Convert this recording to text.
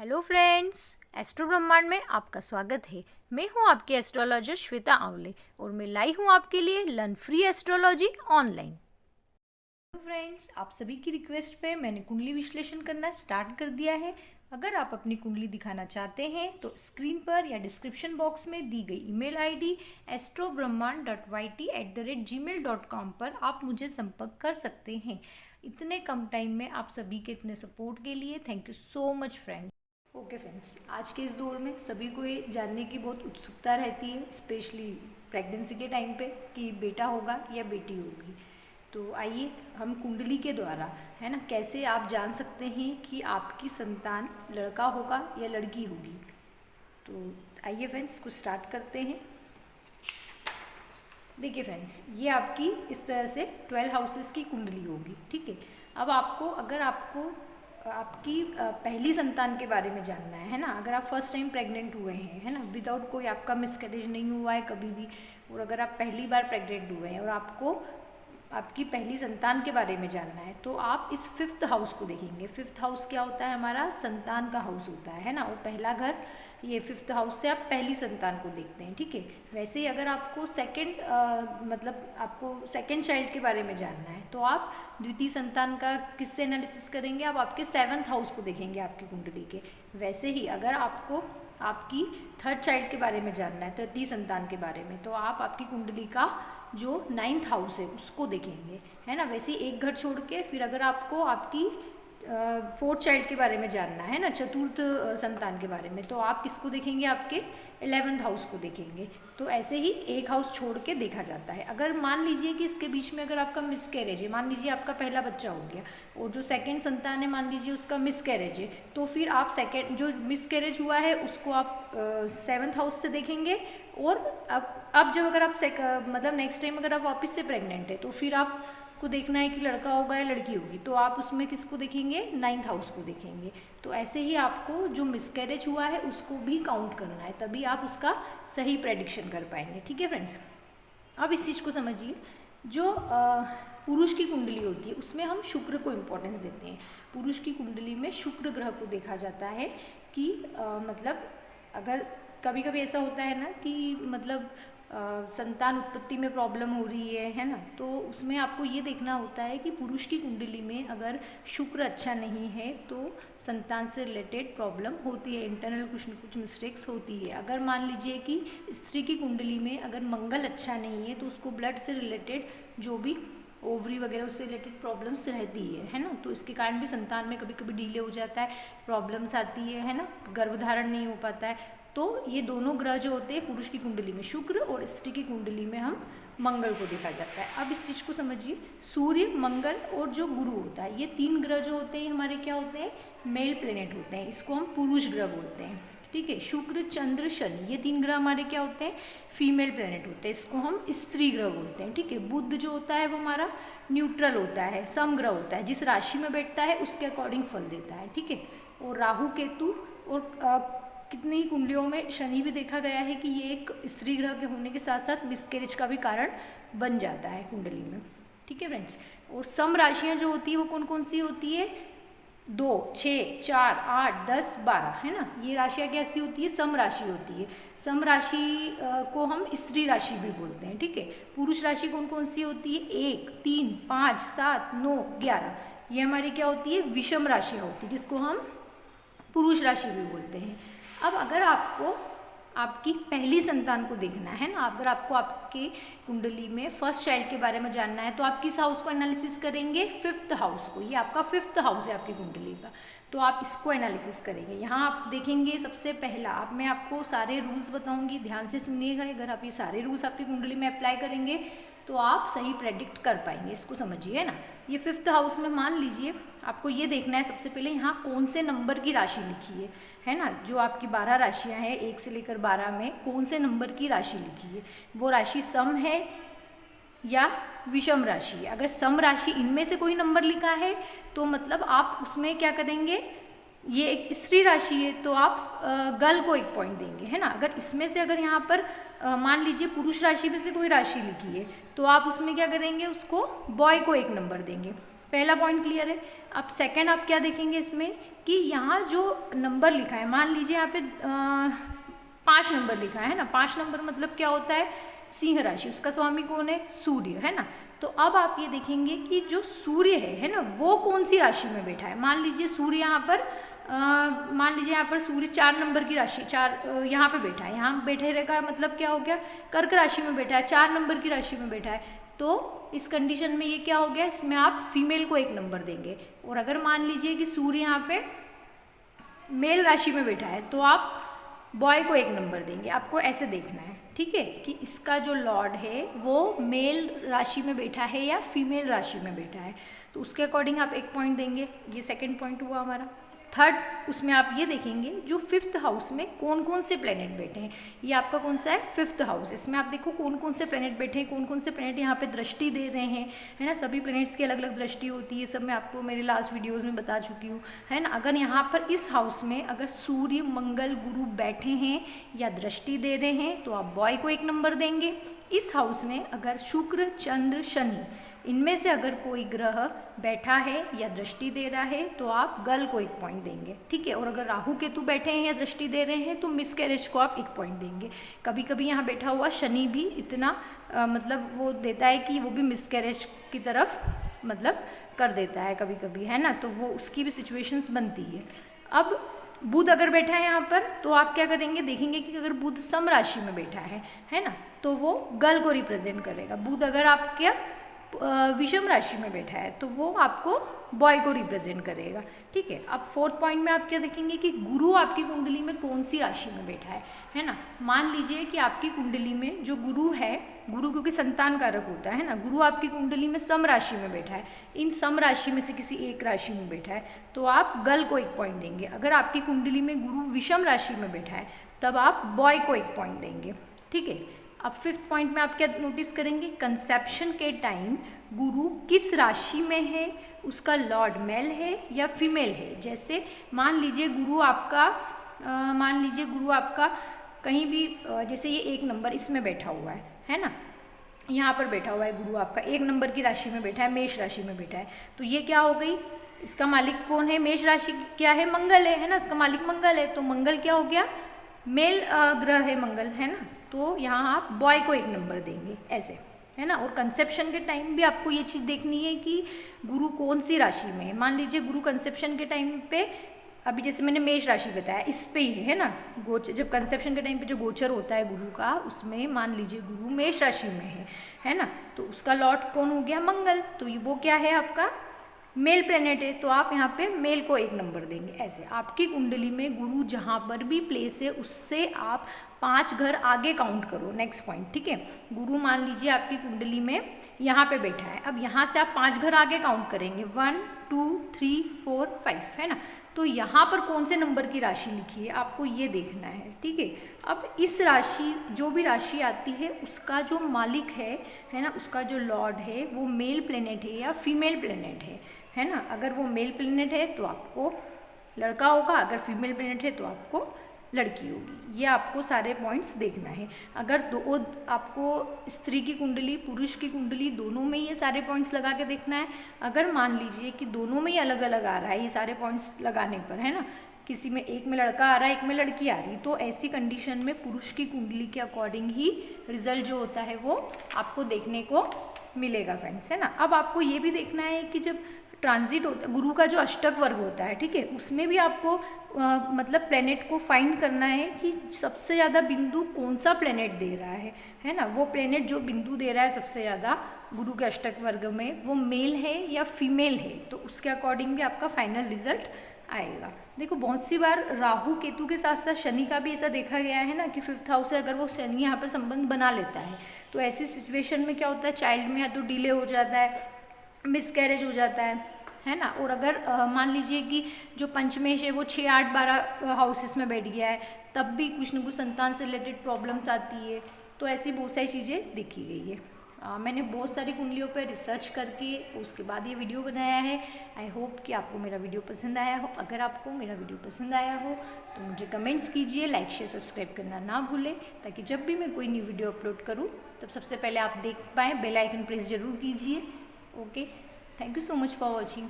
Hello friends, astro ब्रह्मांड में आपका स्वागत है। मैं हूं आपकी एस्ट्रोलॉजर श्वेता आंवले और मैं लाई हूं आपके लिए learn free astrology online. Friends, आप सभी की रिक्वेस्ट पे मैंने कुंडली विश्लेषण करना स्टार्ट कर दिया है। अगर आप अपनी कुंडली दिखाना चाहते हैं तो स्क्रीन पर या डिस्क्रिप्शन बॉक्स में दी गई ईमेल आईडी astrobrahmand.yt@gmail.com पर आप मुझे संपर्क कर सकते हैं। इतने कम टाइम में आप सभी के इतने सपोर्ट के लिए thank you so much friends. Okay friends, आज के इस दौर में सभी को ये जानने की बहुत उत्सुकता रहती है, स्पेशली प्रेगनेंसी के टाइम पे, कि बेटा होगा या बेटी होगी। तो आइए हम कुंडली के द्वारा, है ना, कैसे आप जान सकते हैं कि आपकी संतान लड़का होगा या लड़की होगी। तो आइए फ्रेंड्स, कुछ स्टार्ट करते हैं। देखिए फ्रेंड्स, ये आपकी इस तरह से 12 हाउसेस की कुंडली होगी। ठीक है, अब आपको अगर आपको आपकी पहली संतान के बारे में जानना है ना, अगर आप फर्स्ट टाइम प्रेग्नेंट हुए हैं, है ना, विदाउट कोई आपका मिसकैरेज नहीं हुआ है कभी भी, और अगर आप पहली बार प्रेग्नेंट हुए हैं और आपको आपकी पहली संतान के बारे में जानना है, तो आप इस 5th हाउस को देखेंगे। 5th हाउस क्या होता है? हमारा संतान का हाउस होता है ना, और पहला घर ये 5th हाउस से आप पहली संतान को देखते हैं। ठीक है, वैसे ही अगर आपको आपको सेकंड चाइल्ड के बारे में जानना है, तो आप द्वितीय संतान का किससे एनालिसिस करेंगे? आप आपके 7th हाउस को देखेंगे आपकी कुंडली के। वैसे ही अगर आपको आपकी थर्ड चाइल्ड के बारे में जानना है, तृतीय संतान के बारे में, तो आप आपकी कुंडली का जो 9th हाउस है उसको देखेंगे, है ना। वैसे एक घर छोड़ के फिर अगर आपको आपकी 4th चाइल्ड के बारे में जानना है ना, चतुर्थ संतान के बारे में, तो आप किसको देखेंगे? आपके 11th हाउस को देखेंगे। तो ऐसे ही एक हाउस छोड़ के देखा जाता है। अगर मान लीजिए कि इसके बीच में अगर आपका मिसकैरेज है, मान लीजिए आपका पहला बच्चा हो गया और जो सेकंड संतान है मान लीजिए उसका मिसकैरेज है, तो फिर आप सेकंड जो मिसकैरेज हुआ है उसको आप 7th हाउस से देखेंगे। और अब जब अगर आप नेक्स्ट टाइम अगर आप वापस से प्रेग्नेंट है, तो फिर आपको देखना है कि लड़का होगा या लड़की होगी, तो आप उसमें किसको देखेंगे? 9th हाउस को देखेंगे। तो ऐसे ही आपको जो मिसकैरेज हुआ है उसको भी काउंट करना है, तभी आप उसका सही प्रेडिक्शन कर पाएंगे। ठीक है फ्रेंड्स, अब इस चीज़ को समझिए। जो पुरुष की कुंडली होती है उसमें हम शुक्र को इम्पोर्टेंस देते हैं। पुरुष की कुंडली में शुक्र ग्रह को देखा जाता है कि अगर कभी कभी ऐसा होता है ना कि संतान उत्पत्ति में प्रॉब्लम हो रही है ना, तो उसमें आपको ये देखना होता है कि पुरुष की कुंडली में अगर शुक्र अच्छा नहीं है तो संतान से रिलेटेड प्रॉब्लम होती है, इंटरनल कुछ न कुछ मिस्टेक्स होती है। अगर मान लीजिए कि स्त्री की कुंडली में अगर मंगल अच्छा नहीं है, तो उसको ब्लड से रिलेटेड जो भी ओवरी वगैरह उससे रिलेटेड प्रॉब्लम्स रहती है ना, तो इसके कारण भी संतान में कभी कभी डिले हो जाता है, प्रॉब्लम्स आती है ना, गर्भधारण नहीं हो पाता है। तो ये दोनों ग्रह जो होते हैं पुरुष की कुंडली में शुक्र और स्त्री की कुंडली में हम मंगल को देखा जाता है। अब इस चीज़ को समझिए, सूर्य, मंगल और जो गुरु होता है, ये 3 ग्रह जो होते हैं हमारे क्या होते हैं? मेल प्लेनेट होते हैं, इसको हम पुरुष ग्रह बोलते हैं। ठीक है, शुक्र, चंद्र, शनि, ये 3 ग्रह हमारे क्या होते हैं? फीमेल प्लेनेट होते हैं, इसको हम स्त्री ग्रह बोलते हैं। ठीक है, बुध जो होता है वो हमारा न्यूट्रल होता है, समग्रह होता है, जिस राशि में बैठता है उसके अकॉर्डिंग फल देता है। ठीक है, और राहु, केतु और कितनी ही कुंडलियों में शनि भी देखा गया है कि ये एक स्त्री ग्रह के होने के साथ साथ मिसकैरेज का भी कारण बन जाता है कुंडली में। ठीक है फ्रेंड्स, और सम राशियाँ जो होती है वो कौन कौन सी होती है? 2, 6, 4, 8, 10, 12, है ना, ये राशियाँ कैसी होती है? सम राशि होती है। सम राशि को हम स्त्री राशि भी बोलते हैं। ठीक है, पुरुष राशि कौन कौन सी होती है? 1, 3, 5, 7, 9, 11, ये हमारी क्या होती है? विषम राशियाँ होती है, जिसको हम पुरुष राशि भी बोलते हैं। अब अगर आपको आपकी पहली संतान को देखना है ना, अगर आपको आपके कुंडली में फर्स्ट चाइल्ड के बारे में जानना है, तो आप किस हाउस को एनालिसिस करेंगे? 5th हाउस को। ये आपका 5th हाउस है आपकी कुंडली का, तो आप इसको एनालिसिस करेंगे। यहाँ आप देखेंगे सबसे पहला, अब मैं आपको सारे रूल्स बताऊंगी, ध्यान से सुनिएगा। अगर आप ये सारे रूल्स आपकी कुंडली में अप्लाई करेंगे तो आप सही प्रेडिक्ट कर पाएंगे, इसको समझिए, है ना। ये 5th हाउस में मान लीजिए आपको ये देखना है सबसे पहले यहाँ कौन से नंबर की राशि लिखी है ना। जो आपकी 12 राशियाँ हैं 1 से लेकर 12 में कौन से नंबर की राशि लिखी है? वो राशि सम है या विषम राशि है? अगर सम राशि इनमें से कोई नंबर लिखा है तो मतलब आप उसमें क्या करेंगे? ये एक स्त्री राशि है तो आप गर्ल को 1 पॉइंट देंगे, है ना। अगर इसमें से अगर यहाँ पर मान लीजिए पुरुष राशि में से कोई राशि लिखी है तो आप उसमें क्या करेंगे? उसको बॉय को 1 नंबर देंगे। पहला पॉइंट क्लियर है। अब सेकंड आप क्या देखेंगे इसमें कि यहाँ जो नंबर लिखा है, मान लीजिए यहाँ पे 5 नंबर लिखा है ना, 5 नंबर मतलब क्या होता है, सिंह राशि, उसका स्वामी कौन है, सूर्य है ना। तो अब आप ये देखेंगे कि जो सूर्य है ना, वो कौन सी राशि में बैठा है। मान लीजिए सूर्य यहाँ पर मान लीजिए यहाँ पर सूर्य 4 नंबर की राशि, 4 यहाँ पे बैठा है, यहाँ बैठे रहेगा मतलब क्या हो गया, कर्क राशि में बैठा है, 4 नंबर की राशि में बैठा है। तो इस कंडीशन में ये क्या हो गया, इसमें आप फीमेल को 1 नंबर देंगे। और अगर मान लीजिए कि सूर्य यहाँ पे मेल राशि में बैठा है तो आप बॉय को 1 नंबर देंगे। आपको ऐसे देखना है, ठीक है, कि इसका जो लॉर्ड है वो मेल राशि में बैठा है या फीमेल राशि में बैठा है, तो उसके अकॉर्डिंग आप 1 पॉइंट देंगे। ये सेकंड पॉइंट हुआ हमारा। थर्ड, उसमें आप ये देखेंगे जो 5th हाउस में कौन कौन से प्लेनेट बैठे हैं। ये आपका कौन सा है, 5th हाउस। इसमें आप देखो कौन कौन से प्लेनेट बैठे हैं, कौन कौन से प्लेनेट यहाँ पे दृष्टि दे रहे हैं, है ना। सभी प्लेनेट्स की अलग अलग दृष्टि होती है, सब मैं आपको मेरे लास्ट वीडियोज़ में बता चुकी हूँ, है ना। अगर यहाँ पर इस हाउस में अगर सूर्य मंगल गुरु बैठे हैं या दृष्टि दे रहे हैं तो आप बॉय को 1 नंबर देंगे। इस हाउस में अगर शुक्र चंद्र शनि इनमें से अगर कोई ग्रह बैठा है या दृष्टि दे रहा है तो आप गर्ल को 1 पॉइंट देंगे, ठीक है। और अगर राहु केतु बैठे हैं या दृष्टि दे रहे हैं तो मिसकैरेज को आप 1 पॉइंट देंगे। कभी कभी यहाँ बैठा हुआ शनि भी इतना मतलब वो देता है कि वो भी मिसकैरेज की तरफ मतलब कर देता है कभी कभी, है ना, तो वो उसकी भी सिचुएशंस बनती है। अब बुध अगर बैठा है यहाँ पर तो आप क्या करेंगे, देखेंगे कि अगर बुध सम राशि में बैठा है ना, तो वो गर्ल को रिप्रेजेंट करेगा। बुध अगर आपके विषम राशि में बैठा है तो वो आपको बॉय को रिप्रेजेंट करेगा, ठीक है। अब 4th पॉइंट में आप क्या देखेंगे कि गुरु आपकी कुंडली में कौन सी राशि में बैठा है ना। मान लीजिए कि आपकी कुंडली में जो गुरु है, गुरु क्योंकि संतान कारक होता है ना, गुरु आपकी कुंडली में सम राशि में बैठा है, इन सम राशि में से किसी एक राशि में बैठा है तो आप गर्ल को 1 पॉइंट देंगे। अगर आपकी कुंडली में गुरु विषम राशि में बैठा है तब आप बॉय को 1 पॉइंट देंगे, ठीक है। अब 5th पॉइंट में आप क्या नोटिस करेंगे, कंसेप्शन के टाइम गुरु किस राशि में है, उसका लॉर्ड मेल है या फीमेल है। जैसे मान लीजिए गुरु आपका कहीं भी जैसे ये 1 नंबर इसमें बैठा हुआ है ना, यहाँ पर बैठा हुआ है गुरु आपका 1 नंबर की राशि में बैठा है, मेष राशि में बैठा है, तो ये क्या हो गई, इसका मालिक कौन है, मेष राशि क्या है, मंगल है ना, इसका मालिक मंगल है, तो मंगल क्या हो गया, मेल ग्रह है मंगल, है ना। तो यहाँ आप बॉय को 1 नंबर देंगे, ऐसे, है ना। और कंसेप्शन के टाइम भी आपको ये चीज़ देखनी है कि गुरु कौन सी राशि में है। मान लीजिए गुरु कंसेप्शन के टाइम पे, अभी जैसे मैंने मेष राशि बताया, इस पे ही है ना गोचर, जब कंसेप्शन के टाइम पे जो गोचर होता है गुरु का, उसमें मान लीजिए गुरु मेष राशि में है ना, तो उसका लॉर्ड कौन हो गया, मंगल, तो वो क्या है आपका मेल प्लेनेट है, तो आप यहाँ पे मेल को 1 नंबर देंगे। ऐसे आपकी कुंडली में गुरु जहाँ पर भी प्लेस है उससे आप 5 घर आगे काउंट करो। नेक्स्ट पॉइंट, ठीक है, गुरु मान लीजिए आपकी कुंडली में यहाँ पे बैठा है, अब यहाँ से आप 5 घर आगे काउंट करेंगे, 1 2 3 4 5, है ना। तो यहाँ पर कौन से नंबर की राशि लिखी है आपको ये देखना है, ठीक है। अब इस राशि, जो भी राशि आती है उसका जो मालिक है ना, उसका जो लॉर्ड है वो मेल प्लेनेट है या फीमेल प्लेनेट है ना। अगर वो मेल प्लेनेट है तो आपको लड़का होगा, अगर फीमेल प्लेनेट है तो आपको लड़की होगी। ये आपको सारे पॉइंट्स देखना है। अगर आपको स्त्री की कुंडली पुरुष की कुंडली दोनों में ये सारे पॉइंट्स लगा के देखना है। अगर मान लीजिए कि दोनों में ही अलग अलग आ रहा है ये सारे पॉइंट्स लगाने पर, है ना, किसी में एक में लड़का आ रहा है एक में लड़की आ रही, तो ऐसी कंडीशन में पुरुष की कुंडली के अकॉर्डिंग ही रिजल्ट जो होता है वो आपको देखने को मिलेगा फ्रेंड्स, है ना। अब आपको ये भी देखना है कि जब ट्रांजिट होता है गुरु का जो अष्टक वर्ग होता है, ठीक है, उसमें भी आपको मतलब प्लेनेट को फाइंड करना है कि सबसे ज़्यादा बिंदु कौन सा प्लेनेट दे रहा है ना। वो प्लेनेट जो बिंदु दे रहा है सबसे ज़्यादा गुरु के अष्टक वर्ग में वो मेल है या फीमेल है, तो उसके अकॉर्डिंग भी आपका फाइनल रिजल्ट आएगा। देखो बहुत सी बार राहु केतु के साथ साथ शनि का भी ऐसा देखा गया है ना कि 5th हाउस से अगर वो शनि यहाँ पर संबंध बना लेता है तो ऐसी सिचुएशन में क्या होता है, चाइल्ड में या तो डिले हो जाता है, मिसकैरेज हो जाता है ना। और अगर मान लीजिए कि जो पंचमेश है वो 6 8 12 हाउसेस में बैठ गया है तब भी कुछ न कुछ संतान से रिलेटेड प्रॉब्लम्स आती है, तो ऐसी बहुत सारी चीज़ें देखी गई है। मैंने बहुत सारी कुंडलियों पर रिसर्च करके उसके बाद ये वीडियो बनाया है। आई होप कि आपको मेरा वीडियो पसंद आया हो। अगर आपको मेरा वीडियो पसंद आया हो तो मुझे कमेंट्स कीजिए, लाइक शेयर सब्सक्राइब करना ना भूलें, ताकि जब भी मैं कोई न्यू वीडियो अपलोड करूँ तब सबसे पहले आप देख पाएँ। बेल आइकन प्रेस जरूर कीजिए। Okay, thank you so much for watching.